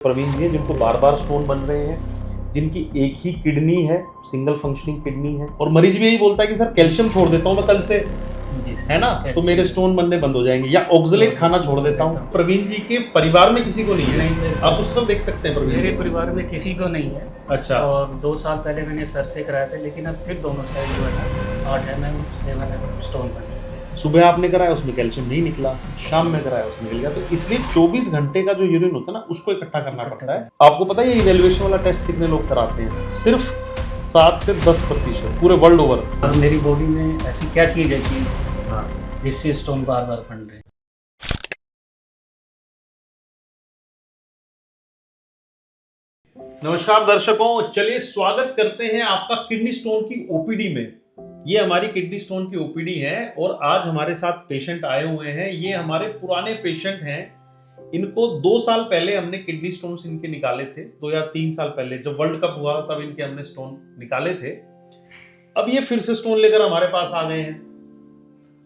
प्रवीण जी जिनको बार बार स्टोन बन रहे हैं, जिनकी एक ही किडनी है, सिंगल फंक्शनिंग किडनी है, और मरीज भी यही बोलता है कि सर कैल्शियम छोड़ देता हूँ मैं कल से, है ना, तो मेरे स्टोन बनने बंद हो जाएंगे, या ऑक्सलेट खाना छोड़ देता हूँ। प्रवीण जी के परिवार में किसी को नहीं है, आप उस तरफ देख सकते हैं। प्रवीण मेरे परिवार में किसी को नहीं है। अच्छा। और 2 साल पहले मैंने सर से कराया था, लेकिन अब फिर दोनों साइड जो है ना 8 mm 7 mm स्टोन बन चुके हैं। सुबह आपने कराया उसमें कैल्शियम नहीं निकला, शाम में कराया उसमें निकल गया, तो इसलिए 24 घंटे का जो यूरिन होता है ना उसको इकट्ठा करना पड़ता है। आपको पता है ये इवैल्यूएशन वाला टेस्ट कितने लोग कराते हैं? सिर्फ 7 से 10% पूरे वर्ल्ड ओवर। और मेरी बॉडी में ऐसी क्या चीज़ है कि जिससे स्टोन बार बार बन रहे हैं। नमस्कार दर्शकों, चलिए स्वागत करते हैं आपका किडनी स्टोन की ओपीडी में। ये हमारी किडनी स्टोन की ओपीडी है और आज हमारे साथ पेशेंट आए हुए हैं। ये हमारे पुराने पेशेंट हैं। इनको 2 साल पहले हमने किडनी स्टोन्स इनके निकाले थे, 2 या 3 साल पहले जब वर्ल्ड कप हुआ तब इनके हमने स्टोन निकाले थे। अब ये फिर से स्टोन लेकर हमारे पास आ गए हैं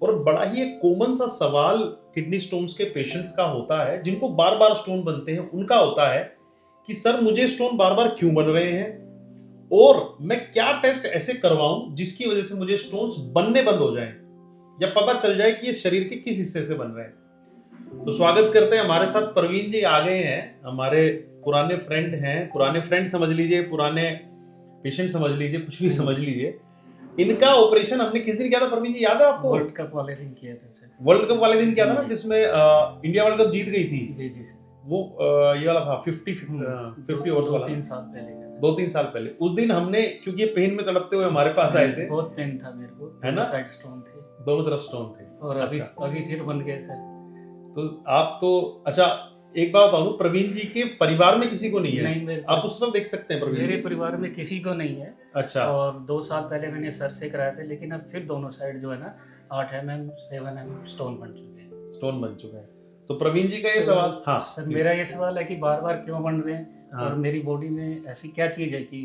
और बड़ा ही एक कॉमन सा सवाल किडनी स्टोन्स के पेशेंट्स का होता है, जिनको बार बार स्टोन बनते हैं, उनका होता है कि सर मुझे स्टोन बार बार क्यों बन रहे हैं और मैं क्या टेस्ट ऐसे करवाऊं जिसकी वजह से मुझे स्टोन्स बनने बंद हो जाएं या पता चल जाए कि ये शरीर के किस हिस्से से बन रहे हैं। तो स्वागत करते हैं, हमारे साथ प्रवीण जी आ गए हैं। हमारे पुराने फ्रेंड हैं, पुराने फ्रेंड समझ लीजिए, पुराने पेशेंट समझ लीजिए, कुछ भी समझ लीजिए। इनका ऑपरेशन हमने किस दिन किया था प्रवीण जी, याद है आपको? वर्ल्ड कप वाले दिन किया था सर। वर्ल्ड कप वाले दिन किया था ना, जिसमें इंडिया वर्ल्ड कप जीत गई थी। जी जी सर। वो ये वाला था 50 ओवर्स वाला। 2-3 साल पहले। 2-3 साल पहले उस दिन हमने, क्योंकि ये पेन में तड़पते हुए हमारे पास आए थे। बहुत पेन था मेरे को, है ना, साइड स्टोन थे, दोनों तरफ स्टोन थे। और अभी फिर बन गए सर। तो आप तो अच्छा, एक बात बता दूं, प्रवीण जी के परिवार में किसी को नहीं है। नहीं, आप उस तरफ देख सकते हैं। प्रवीण मेरे परिवार में किसी को नहीं है। अच्छा। और 2 साल पहले मैंने सर से कराया था, लेकिन अब फिर दोनों साइड जो है ना 8 mm 7 mm स्टोन बन चुके हैं। स्टोन बन चुके हैं। तो प्रवीण जी का ये सवाल, हाँ सर, मेरा ये सवाल है कि बार बार क्यों बन रहे हैं। हाँ। और मेरी बॉडी में ऐसी क्या चीज है कि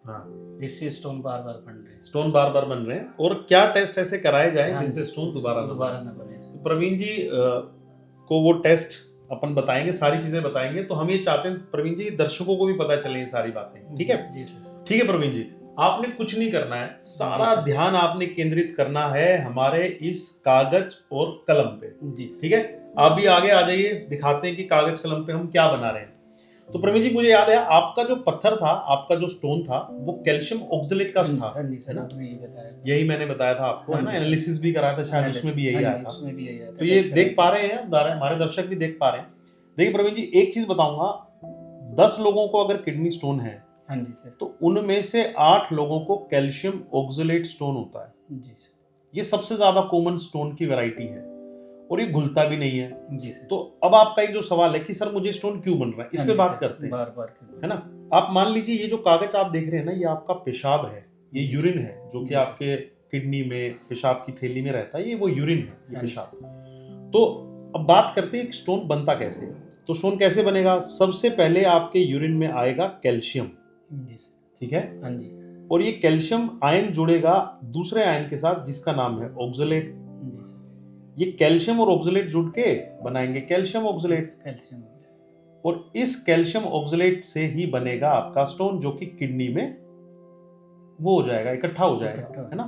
हाँ, जिससे स्टोन बार बार बन रहे हैं। स्टोन बार बार बन रहे हैं और क्या टेस्ट ऐसे कराए जाए जिनसे स्टोन दोबारा न बने। तो प्रवीण जी को वो टेस्ट अपन बताएंगे, सारी चीजें बताएंगे। तो हम ये चाहते हैं प्रवीण जी, दर्शकों को भी पता चले ये सारी बातें। ठीक है जी सर। ठीक है प्रवीण जी, आपने कुछ नहीं करना है, सारा ध्यान आपने केंद्रित करना है हमारे इस कागज और कलम पे। जी ठीक है, आप भी आगे आ जाइए, दिखाते हैं कि कागज कलम पे हम क्या बना रहे हैं। तो प्रवीण जी, मुझे याद है आपका जो पत्थर था, आपका जो स्टोन था, वो कैल्शियम ऑक्सलेट का था, है ना? यही मैंने बताया था आपको, है ना, एनालिसिस भी कराया था शायद, उसमें भी यही आया था। तो ये देख पा रहे हैं, हमारे दर्शक भी देख पा रहे हैं। देखिए प्रवीण जी, एक चीज बताऊंगा, 10 लोगों को अगर किडनी स्टोन है, हाँ जी सर, तो उनमें से 8 लोगों को कैल्शियम ऑक्सलेट स्टोन होता है। जी सर। ये सबसे ज्यादा कॉमन स्टोन की वैरायटी है और ये घुलता भी नहीं है। जी सर। तो अब आपका एक जो सवाल है कि सर मुझे स्टोन क्यों बन रहा है, इस पे बात करते हैं, बार बार, है ना। आप मान लीजिए ये जो कागज आप देख रहे हैं ना, ये आपका पेशाब है, ये यूरिन है, जो कि आपके किडनी में पेशाब की थैली में रहता है, ये वो यूरिन है, ये पेशाब। तो अब बात करते हैं स्टोन बनता कैसे है। तो स्टोन कैसे बनेगा? सबसे पहले आपके यूरिन में आएगा कैल्शियम, ठीक है, हाँ जी, और ये कैल्शियम आयन जुड़ेगा दूसरे आयन के साथ जिसका नाम है ऑक्सलेट। ये कैल्शियम और ऑक्सलेट जुड़ के बनाएंगे कैल्शियम ऑक्सलेट, और इस कैल्शियम ऑक्सलेट से ही बनेगा आपका स्टोन, जो कि किडनी में वो हो जाएगा, इकट्ठा हो जाएगा, है ना।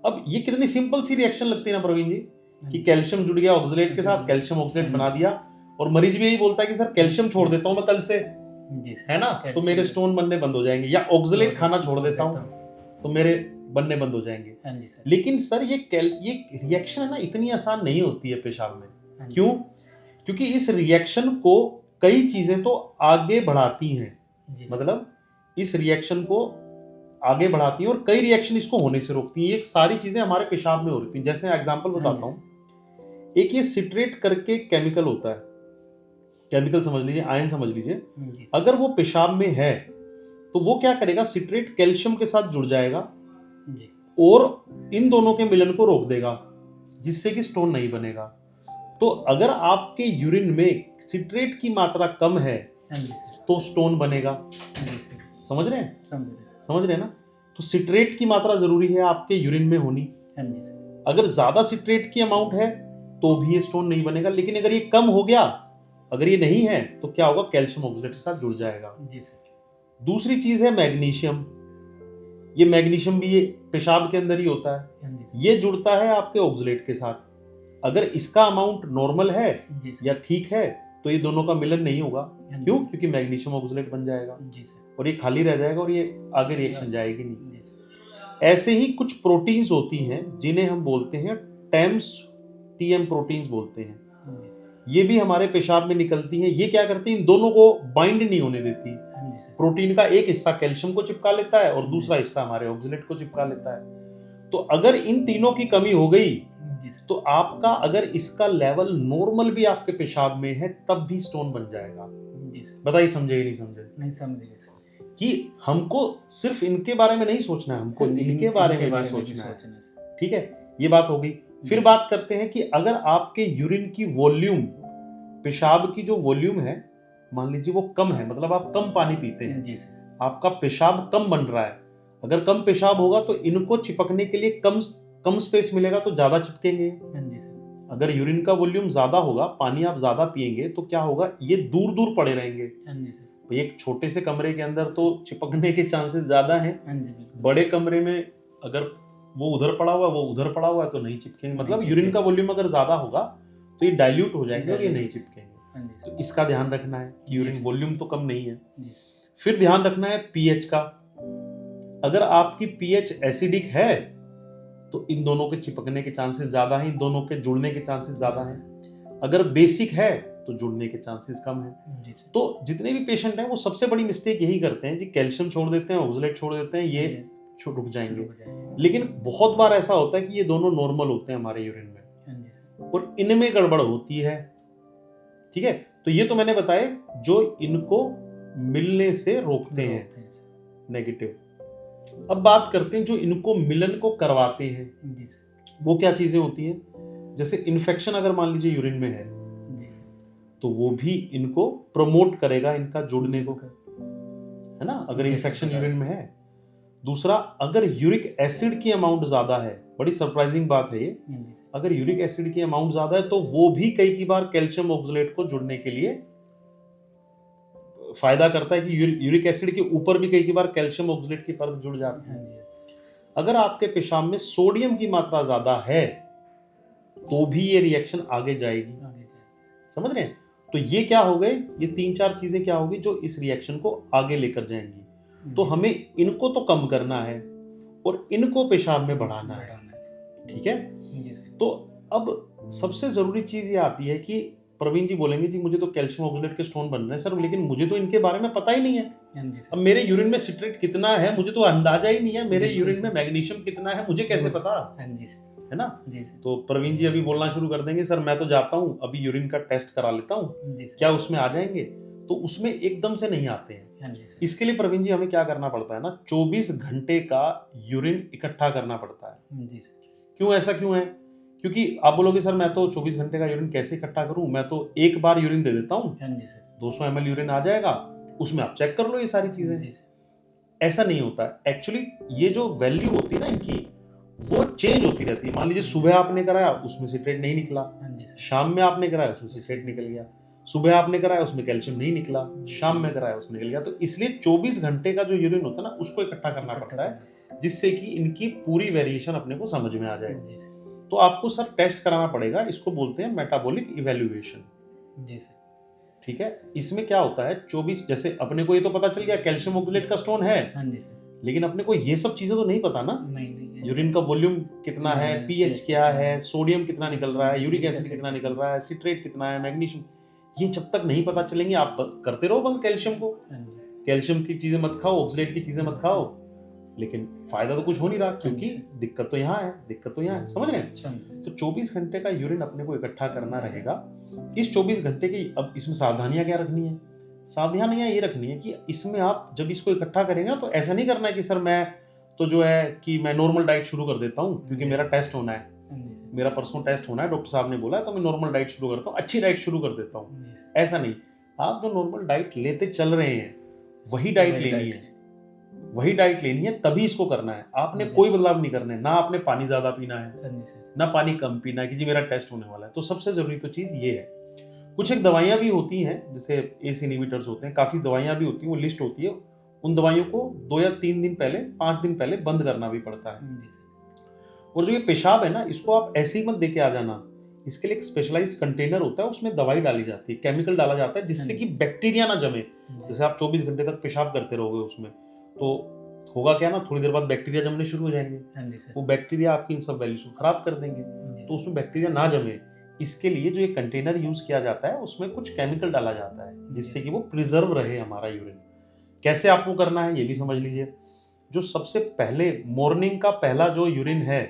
अब ये कितनी सिंपल सी रिएक्शन लगती है ना प्रवीण जी, कि कैल्शियम जुड़ गया ऑक्सलेट के साथ, कैल्शियम ऑक्सलेट बना दिया, और मरीज भी यही बोलता है कि सर कैल्शियम छोड़ देता हूं मैं कल से, है ना, तो मेरे स्टोन बनने बंद हो जाएंगे, या ऑक्सलेट खाना छोड़ देता हूं तो मेरे बनने बंद हो जाएंगे। लेकिन सर ये रिएक्शन है ना, इतनी आसान नहीं होती है पेशाब में। क्यों? क्योंकि इस रिएक्शन को कई चीजें तो आगे बढ़ाती हैं, मतलब इस रिएक्शन को आगे बढ़ाती हैं और कई रिएक्शन इसको होने से रोकती हैं। ये सारी चीजें हमारे पेशाब में हो रही थी। जैसे एग्जांपल बताता हूं, एक ये सिट्रेट करके केमिकल होता है, केमिकल समझ लीजिए, आयन समझ लीजिए। अगर वो पेशाब में है तो वो क्या करेगा, सिट्रेट कैल्शियम के साथ जुड़ जाएगा और इन दोनों के मिलन को रोक देगा, जिससे कि स्टोन नहीं बनेगा। तो अगर आपके यूरिन में सिट्रेट की मात्रा कम है तो स्टोन बनेगा। समझ रहे हैं? समझ रहे हैं ना। तो सिट्रेट की मात्रा जरूरी है आपके यूरिन में होनी। अगर ज्यादा सिट्रेट की अमाउंट है तो भी ये स्टोन नहीं बनेगा, लेकिन अगर ये कम हो गया, अगर ये नहीं है तो क्या होगा, कैल्शियम ऑक्सलेट के साथ जुड़ जाएगा। जी सर। दूसरी चीज है मैग्नीशियम। ये मैग्नीशियम भी ये पेशाब के अंदर ही होता है, हाँ जी सर। ये जुड़ता है आपके ऑक्सलेट के साथ। अगर इसका अमाउंट नॉर्मल है जी सर। या ठीक है तो ये दोनों का मिलन नहीं होगा। हाँ जी क्यों? सर। क्योंकि मैग्नीशियम ऑक्सलेट बन जाएगा जी सर। और ये खाली रह जाएगा और ये आगे रिएक्शन जाएगी नहीं। जी सर। ऐसे ही कुछ प्रोटीन्स होती हैं जिन्हें हम बोलते हैं टेम्स, टीएम प्रोटीन्स बोलते हैं। हाँ जी सर। ये भी हमारे पेशाब में निकलती हैं। ये क्या करती हैं, इन दोनों को बाइंड नहीं होने देती। हाँ जी सर। प्रोटीन का एक हिस्सा कैल्शियम को चिपका लेता है और दूसरा हिस्सा हमारे ऑक्सलेट को चिपका लेता है। तो अगर इन तीनों की कमी हो गई जी सर। तो आपका, अगर इसका लेवल नॉर्मल भी आपके पेशाब में है तब भी स्टोन बन जाएगा। जी सर। बताइए समझे कि नहीं समझे? नहीं समझेंगे सर। कि हमको सिर्फ इनके बारे में नहीं सोचना है, हमको इनके बारे में भी सोचना है। ठीक है, ये बात हो गई। फिर बात करते हैं कि अगर आपके यूरिन की वॉल्यूम, पेशाब की जो वॉल्यूम है, मान लीजिए वो कम है, मतलब आप कम पानी पीते हैं, जी सर। आपका पेशाब कम बन रहा है। अगर कम पेशाब होगा तो इनको चिपकने के लिए कम स्पेस मिलेगा तो ज्यादा चिपकेंगे। हाँ जी सर। अगर यूरिन का वॉल्यूम ज्यादा होगा, पानी आप ज्यादा पिएंगे तो क्या होगा, ये दूर दूर पड़े रहेंगे। हाँ जी सर। भाई एक छोटे से कमरे के अंदर तो चिपकने के चांसेस ज्यादा हैं। हाँ जी बिल्कुल। बड़े कमरे में अगर वो उधर पड़ा हुआ है, वो उधर पड़ा हुआ है तो नहीं चिपकेंगे। मतलब यूरिन का वॉल्यूम अगर ज्यादा होगा तो ये डाइल्यूट हो जाएंगे और ये नहीं चिपकेंगे। हाँ जी तो सर। इसका ध्यान रखना है कि यूरिन वॉल्यूम तो कम नहीं है। जी सर। फिर ध्यान रखना है पीएच का। अगर आपकी पीएच एसिडिक है तो इन दोनों के चिपकने के चांसेस ज्यादा हैं, इन दोनों के जुड़ने के चांसेस ज्यादा हैं। अगर बेसिक है तो जुड़ने के चांसेस कम हैं। जी सर। तो जितने भी पेशेंट हैं वो सबसे बड़ी मिस्टेक यही करते हैं जी, कैल्शियम छोड़ देते हैं, ऑक्सलेट छोड़ देते हैं, ये रुक जाएंगे। लेकिन बहुत बार ऐसा होता है कि ये दोनों नॉर्मल होते हैं हमारे यूरिन में हाँ जी सर। और इनमें गड़बड़ होती है। ठीक है, तो ये तो मैंने बताए जो इनको मिलने से रोकते हैं, नेगेटिव। अब बात करते हैं जो इनको मिलन को करवाते हैं। जी सर। वो क्या चीजें होती हैं? जैसे इन्फेक्शन अगर मान लीजिए यूरिन में है जी सर। तो वो भी इनको प्रमोट करेगा, इनका जुड़ने को, है ना, अगर इन्फेक्शन यूरिन में है। दूसरा, अगर यूरिक एसिड की अमाउंट ज्यादा है, बड़ी सरप्राइजिंग बात है ये, अगर यूरिक एसिड की अमाउंट ज्यादा है तो वो भी कई बार कैल्शियम ऑक्सलेट को जुड़ने के लिए फायदा करता है कि यूरिक एसिड के ऊपर भी कई बार कैल्शियम ऑक्सलेट की परत जुड़ जाती है। अगर आपके पेशाब में सोडियम की मात्रा ज्यादा है तो भी ये रिएक्शन आगे जाएगी। समझ रहे हैं? तो ये क्या हो गए, ये 3-4 चीजें क्या होगी जो इस रिएक्शन को आगे लेकर जाएंगी। तो हमें इनको तो कम करना है और इनको पेशाब में बढ़ाना है। ठीक है, तो अब सबसे जरूरी चीज ये आती है कि प्रवीण जी बोलेंगे जी मुझे तो कैल्शियम ऑक्सलेट के स्टोन बन रहे हैं सर, लेकिन मुझे तो इनके बारे में पता ही नहीं है। अब मेरे यूरिन में सिट्रेट कितना है मुझे तो अंदाजा ही नहीं है, मेरे यूरिन में मैग्नीशियम कितना है मुझे कैसे पता, है ना? तो प्रवीण जी अभी बोलना शुरू कर देंगे सर मैं तो जाता हूँ अभी यूरिन का टेस्ट करा लेता हूँ, क्या उसमें आ जाएंगे? तो उसमें एकदम से नहीं आते हैं। इसके लिए प्रवीण जी हमें क्या करना पड़ता है ना, 24 घंटे का यूरिन इकट्ठा करना पड़ता है। क्यों, ऐसा क्यों है? क्योंकि आप बोलोगे सर मैं तो 24 घंटे का यूरिन कैसे इकट्ठा करूं, मैं तो एक बार यूरिन दे देता हूं, 200 ml यूरिन आ जाएगा, उसमें आप चेक कर लो ये सारी चीजें। ऐसा नहीं होता है एक्चुअली। ये जो वैल्यू होती है ना इनकी, वो चेंज होती रहती है। मान लीजिए सुबह आपने कराया उसमें सिट्रेट नहीं निकला, शाम में आपने कराया उसमें सिट्रेट निकल गया, सुबह आपने कराया उसमें कैल्शियम नहीं निकला, शाम में कराया उसमें निकल गया। तो इसलिए 24 घंटे का जो यूरिन होता है ना उसको इकट्ठा करना पड़ता है जिससे कि इनकी पूरी वेरिएशन अपने को समझ में आ जाए। तो आपको सर टेस्ट कराना पड़ेगा, इसको बोलते हैं मेटाबॉलिक इवैल्यूएशन। ठीक है, इसमें क्या होता है 24, जैसे अपने को ये तो पता चल गया कैल्शियम ऑक्सलेट का स्टोन है, लेकिन अपने को ये सब चीजें तो नहीं पता ना। यूरिन का वॉल्यूम कितना है, पीएच क्या है, सोडियम कितना निकल रहा है, यूरिक एसिड कितना निकल रहा है, सिट्रेट कितना है, मैग्नीशियम, ये जब तक नहीं पता चलेंगे आप करते रहो बंद कैल्शियम को। कैल्शियम की चीजें मत खाओ, ऑक्सलेट की चीजें मत खाओ, लेकिन फायदा तो कुछ हो नहीं रहा क्योंकि दिक्कत तो यहाँ है, दिक्कत तो यहाँ है। समझ रहे हैं? तो 24 घंटे का यूरिन अपने को इकट्ठा करना रहेगा। इस 24 घंटे की अब इसमें सावधानियां क्या रखनी है? सावधानियां ये रखनी है कि इसमें आप जब इसको इकट्ठा करेंगे ना तो ऐसा नहीं करना है कि सर मैं तो जो है कि मैं नॉर्मल डाइट शुरू कर देता हूँ क्योंकि मेरा टेस्ट होना है, मेरा परसों टेस्ट होना है, डॉक्टर साहब ने बोला है तो मैं नॉर्मल डाइट शुरू करता हूँ, अच्छी डाइट शुरू कर देता हूँ। ऐसा नहीं, आप जो नॉर्मल डाइट लेते चल रहे हैं वही डाइट लेनी है, वही डाइट लेनी है, तभी इसको करना है। आपने कोई बदलाव नहीं करना है, ना आपने पानी ज्यादा पीना है ना पानी कम पीना है कि जी मेरा टेस्ट होने वाला है। तो सबसे जरूरी तो चीज ये है। कुछ एक दवाइयाँ भी होती हैं, जैसे एस इनहिबिटर्स होते हैं, काफ़ी दवाइयाँ भी होती हैं, वो लिस्ट होती है, उन दवाइयों को 2 या 3 दिन पहले, 5 दिन पहले बंद करना भी पड़ता है। जी सर। और जो ये पेशाब है ना, इसको आप ऐसे ही मत दे के आ जाना, इसके लिए एक स्पेशलाइज्ड कंटेनर होता है, उसमें दवाई डाली जाती है, केमिकल डाला जाता है, जिससे कि बैक्टीरिया ना जमे। जैसे आप 24 घंटे तक पेशाब करते रहोगे उसमें, तो होगा क्या ना, थोड़ी देर बाद बैक्टीरिया जमने शुरू हो जाएंगे, वो बैक्टीरिया आपकी इन सब वैल्यूज को खराब कर देंगे, तो उसमें बैक्टीरिया ना जमे, इसके लिए जो ये कंटेनर यूज किया जाता है उसमें कुछ केमिकल डाला जाता है, जिससे कि वो प्रिजर्व रहे हमारा यूरिन। कैसे आपको करना है ये भी समझ लीजिए। जो सबसे पहले मॉर्निंग का पहला जो यूरिन है,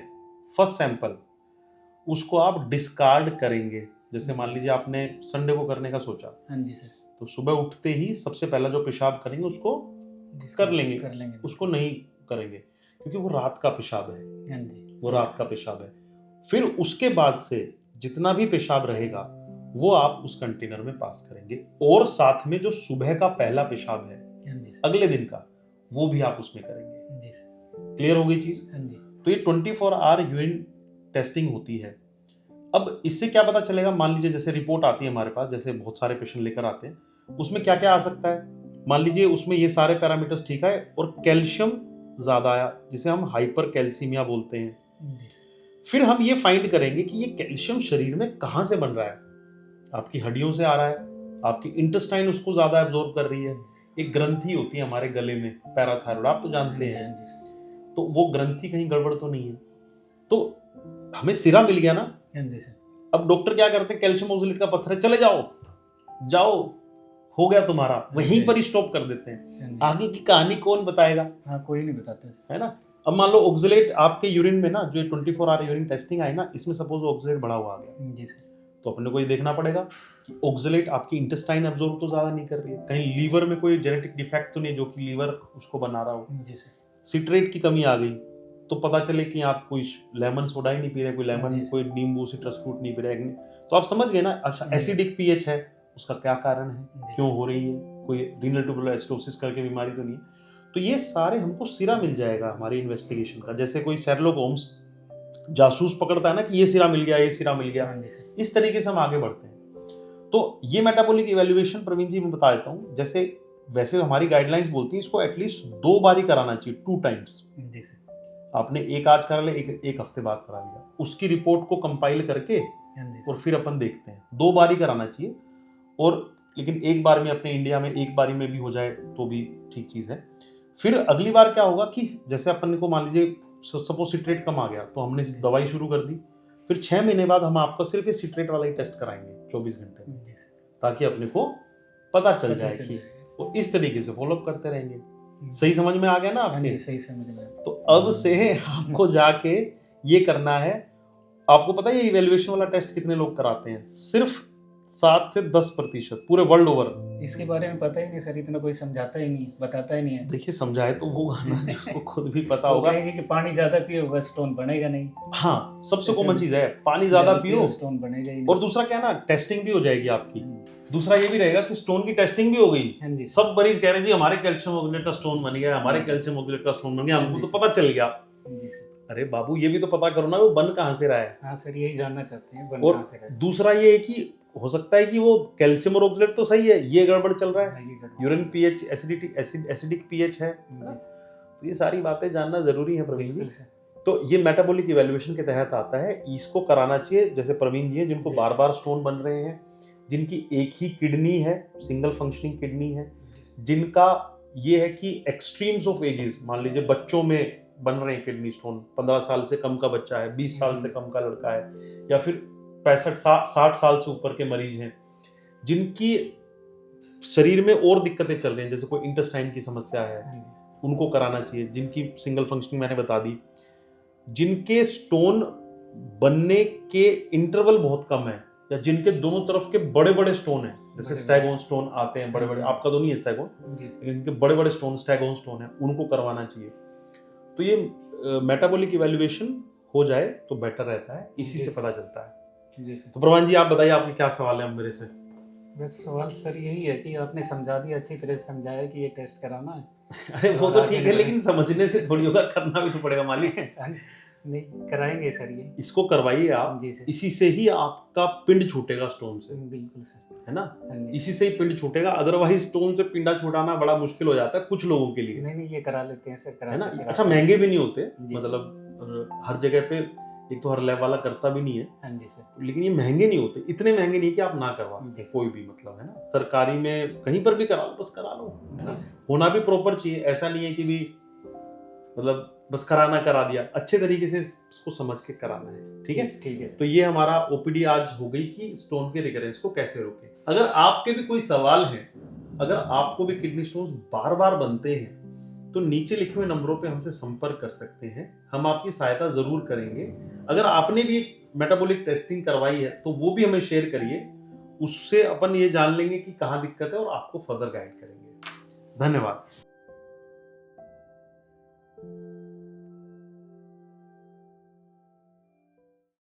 फर्स्ट सैंपल, उसको आप डिस्कार्ड करेंगे। जैसे मान लीजिए आपने संडे को करने का सोचा, तो सुबह उठते ही सबसे पहला जो पेशाब करेंगे उसको कर लेंगे, उसको नहीं करेंगे, क्योंकि वो रात का पेशाब है, वो रात का पेशाब है। फिर उसके बाद से जितना भी पेशाब रहेगा वो आप उस कंटेनर में पास करेंगे, और साथ में जो सुबह का पहला पेशाब है अगले दिन का, वो भी आप उसमें करेंगे। क्लियर हो गई चीज? तो ये 24 आवर यूरिन टेस्टिंग होती है। अब इससे क्या पता चलेगा, मान लीजिए जैसे रिपोर्ट आती है हमारे पास, जैसे बहुत सारे पेशेंट लेकर आते हैं, उसमें क्या क्या आ सकता है। मान लीजिए उसमें ये सारे पैरामीटर्स ठीक है और कैल्शियम ज्यादा आया, जिसे हम हाइपर कैल्सीमिया बोलते हैं। फिर हम ये फाइंड करेंगे कि ये कैल्शियम शरीर में कहाँ से बन रहा है। आपकी हड्डियों से आ रहा है, आपकी इंटेस्टाइन उसको ज्यादा एब्जॉर्ब कर रही है। एक ग्रंथि होती है हमारे गले में, पैराथायरॉइड, आप तो जानते हैं, तो वो ग्रंथि कहीं गड़बड़ तो नहीं है। तो हमें सिरा मिल गया ना। अब डॉक्टर क्या करते हैं, कैल्शियम ऑक्सलेट का पत्थर है, चले जाओ हो गया तुम्हारा, वहीं पर ही स्टॉप कर देते हैं। आगे की कहानी कौन बताएगा? कोई नहीं बताता है ना। अब मान लो ऑक्सलेट आपके यूरिन में ना, जो 24 आवर यूरिन टेस्टिंग आई ना, इसमें सपोज ऑक्सलेट बढ़ा हुआ आ गया, तो अपने को ये देखना पड़ेगा कि ऑक्सलेट आपकी इंटेस्टाइन एब्जॉर्ब तो ज्यादा नहीं कर रही है, कहीं लीवर में कोई जेनेटिक डिफेक्ट तो नहीं जो कि लीवर उसको बना रहा हो। सिट्रेट की कमी आ गई तो पता चले कि आप कोई लेमन सोडा ही नहीं पी रहे, कोई लेमन, कोई नींबू सिट्रस फ्रूट नहीं पी रहे, तो आप समझ गए ना। अच्छा, एसिडिक पीएच है, उसका क्या कारण है, क्यों हो रही है, कोई रीनल ट्यूबुलर एसिडोसिस करके बीमारी तो नहीं। तो ये सारे हमको सिरा मिल जाएगा हमारी इन्वेस्टिगेशन का। जैसे कोई शेरलॉक होम्स जासूस पकड़ता है ना कि ये सिरा मिल गया, ये सिरा मिल गया, इस तरीके से हम आगे बढ़ते हैं। तो ये मेटाबॉलिक इवैल्यूएशन प्रवीण जी मैं बता देता हूँ, जैसे वैसे हमारी गाइडलाइंस बोलती है इसको एटलीस्ट 2 बार ही कराना चाहिए, 2 टाइम्स। आपने एक आज करा लिया, एक हफ्ते बाद करा लिया, उसकी रिपोर्ट को कंपाइल करके और फिर अपन देखते हैं। 2 बार ही कराना चाहिए, और लेकिन एक बार में अपने इंडिया में एक बारी में भी हो जाए तो भी ठीक चीज है। फिर अगली बार क्या होगा कि जैसे अपन को मान लीजिए सपोज सिट्रेट कम आ गया, तो हमने दवाई शुरू कर दी, फिर 6 महीने बाद हम आपका सिर्फ सिट्रेट वाला ही टेस्ट कराएंगे 24 घंटे में, ताकि अपने को पता चल जाए कि वो इस तरीके से फॉलोअप करते रहेंगे। सही समझ में आ गया ना आपके? सही समझ में। तो अब से आपको जाके ये करना है। आपको पता है ये इवैल्यूएशन वाला टेस्ट कितने लोग कराते हैं? सिर्फ 7 से 10% पूरे वर्ल्ड ओवर। इसके बारे में पता ही नहीं सर, इतना कोई समझाता ही नहीं, बताता ही नहीं है। देखिए समझाए तो वो ना जिसको खुद भी पता होगा कि पानी ज्यादा पियो बस स्टोन बनेगा नहीं। हाँ, सबसे कॉमन चीज है, पानी ज्यादा पियो स्टोन बनेगा ही नहीं। और दूसरा क्या ना, टेस्टिंग भी हो जाएगी आपकी। दूसरा ये भी रहेगा कि स्टोन की टेस्टिंग भी हो गई। सब मरीज कह रहे हैं जी हमारे कैल्शियम ऑक्सलेट का स्टोन बन गया, हमारे कैल्शियम ऑक्सलेट का स्टोन बन गया, हमको तो पता चल गया। अरे बाबू, ये भी तो पता करो ना वो बन कहाँ से रहा है। हाँ सर, यही जानना चाहते हैं, बन और कहाँ से रहा है। दूसरा ये है कि हो सकता है कि वो कैल्शियम और ऑक्सलेट तो सही है, ये गड़बड़ चल रहा है, यूरिन पीएच एसिडिक पीएच है। तो ये सारी बातें जानना जरूरी है प्रवीण जी। तो ये मेटाबॉलिक इवैल्यूएशन के तहत आता है, इसको कराना चाहिए। जैसे प्रवीण जी हैं जिनको बार बार स्टोन बन रहे हैं, जिनकी एक ही किडनी है, सिंगल फंक्शनिंग किडनी है, जिनका ये है कि एक्सट्रीम्स ऑफ एजेस, मान लीजिए बच्चों में बन रहे हैं किडनी स्टोन, 15 साल से कम का बच्चा है, 20 साल से कम का लड़का है, या फिर 65-60 साल से ऊपर के मरीज हैं, जिनकी शरीर में और दिक्कतें चल रही हैं, जैसे कोई इंटेस्टाइन की समस्या है, उनको कराना चाहिए। जिनकी सिंगल फंक्शनिंग मैंने बता दी, जिनके स्टोन बनने के इंटरवल बहुत कम है, या जिनके दोनों तरफ के बड़े बड़े स्टोन हैं, जैसे स्टैगोन स्टोन आते हैं बड़े बड़े, आपका तो नहीं है स्टैगोन, लेकिन जिनके बड़े बड़े स्टोन स्टैगोन स्टोन है, उनको करवाना चाहिए। तो ये मेटाबॉलिक इवैल्यूएशन हो जाए तो बेटर रहता है, इसी से पता चलता है। तो प्रवान जी आप बताइए, आपके क्या सवाल है मेरे से? बस सवाल सर यही है कि आपने समझा दिया, अच्छी तरह से समझाया कि ये टेस्ट कराना है। अरे वो तो ठीक है, लेकिन समझने से थोड़ी होगा, करना भी तो पड़ेगा मालिक। नहीं कराएंगे सर ये। इसको करवाइए आप, जी सर। इसी से ही आपका पिंड छूटेगा स्टोन से, बिल्कुल सर। है ना। हाँ जी। इसी से ही पिंड छूटेगा, अदरवाइज स्टोन से पिंडा छुड़ाना बड़ा मुश्किल हो जाता है कुछ लोगों के लिए, नहीं ये करा लेते हैं सर, है ना। करा अच्छा, महंगे भी नहीं होते, जी मतलब हर जगह पे एक तो हर लैब वाला करता भी नहीं है, हाँ जी सर। लेकिन ये महंगे नहीं होते, इतने महंगे नहीं कि आप ना करवा जी सके सर। कोई भी, मतलब, है ना। सरकारी में कहीं पर भी करा लो, बस करा लो, है ना। जी सर। होना भी प्रॉपर चाहिए, ऐसा नहीं है कि भी मतलब बस कराना करा दिया, अच्छे तरीके से इसको समझ के कराना है, ठीक है। ठीक है सर। तो ये हमारा ओपीडी आज हो गई कि स्टोन के रिकरेंस को कैसे रोकें। अगर आपके भी कोई सवाल है, अगर आपको भी किडनी स्टोन्स बार बार बनते हैं, तो नीचे लिखे हुए नंबरों पे हमसे संपर्क कर सकते हैं, हम आपकी सहायता जरूर करेंगे। अगर आपने भी मेटाबॉलिक टेस्टिंग करवाई है तो वो भी हमें शेयर करिए, उससे अपन ये जान लेंगे कि कहाँ दिक्कत है और आपको फर्दर गाइड करेंगे। धन्यवाद।